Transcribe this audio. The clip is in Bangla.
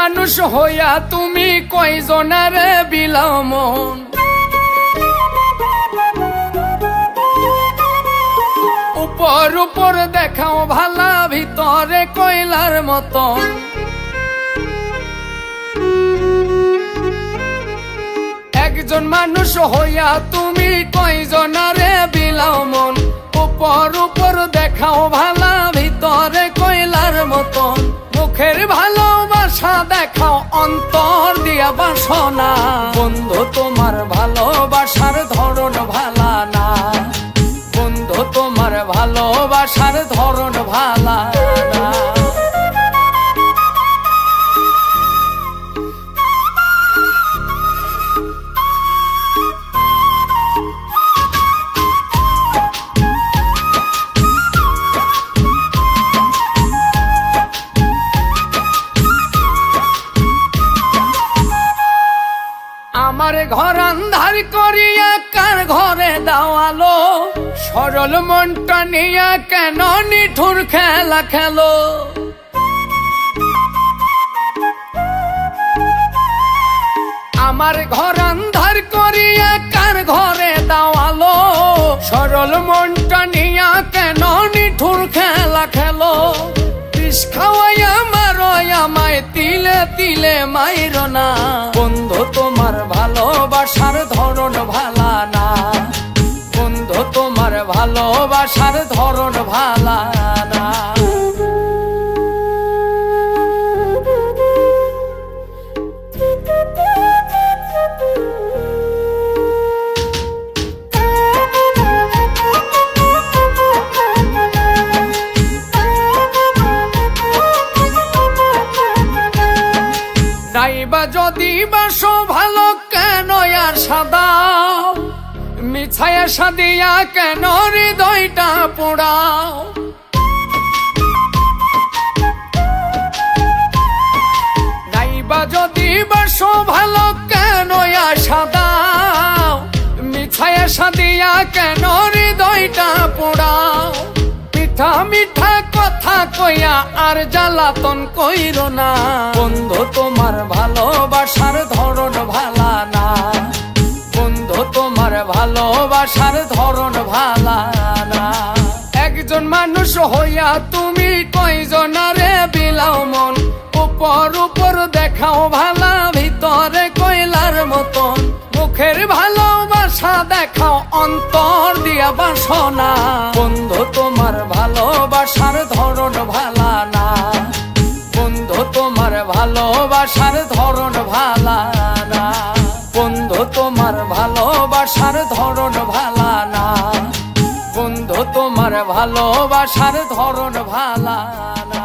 মানুষ হইয়া তুমি কয়জনারে বিলাও মন। উপর উপর দেখাও ভালা, ভিতরে কয়লার মতন। একজন মানুষ হইয়া তুমি কয়জনারে বিলাও মন। উপর উপর দেখাও ভালা, ভিতরে কয়লার মতন। মুখের ভালোবাসা দেখাও, অন্তর দিয়া বাসনা। বন্ধু তোমার ভালোবাসার ধরন ভালা না, বন্ধু তোমার ভালোবাসার ধরন ভালা না। আমার ঘর আন্ধার করিয়া কার ঘরে দাওয়ালো। সরল মনটা নিয়া কেন নিঠুর খেলা খেলো। আমার ঘর আন্ধার করিয়া কার ঘরে দাওয়ালো। সরল মনটা নিয়া কেন নিঠুর খেলা খেলো। বিষ খাওয়াইয়া মারো আমায়, তিলে তিলে মাইরো না। বন্ধু তোমার ভালোবাসার ধরন ভালা না, বন্ধু তোমার ভালোবাসার ধরন ভালা না। নাইবা যদি বাসো ভালো, কেন আর সাদাও। মিছায় আশা দিয়া কেন হৃদয়টা পোড়াও। নাইবা যদি বাসো ভালো, কেন আশা দাও। মিছায় আশা দিয়া কেন হৃদয়টা পোড়াও। মিঠা মিঠা কথা কইয়া আর জ্বালাতন কইরো না। বন্ধু তোমার ভালোবাসার ধরন ভালা না, বন্ধু তোমার ভালোবাসার ধরন ভালা না। একজন মানুষ হইয়া তুমি কয়জনারে বিলাও মন। উপর উপর দেখাও ভালা, ভিতরে কয়লার মতন। মুখের ভালোবাসা দেখাও, অন্তর দিয়া বাসনা। বন্ধু তোমার ভালোবাসার ধরন ভালা না, বন্ধু তোমার ভালোবাসার ধরন ভালা না। বন্ধু তোমার ভালোবাসার ধরন ভালা না, বন্ধু তোমার ভালোবাসার ধরন ভালা না।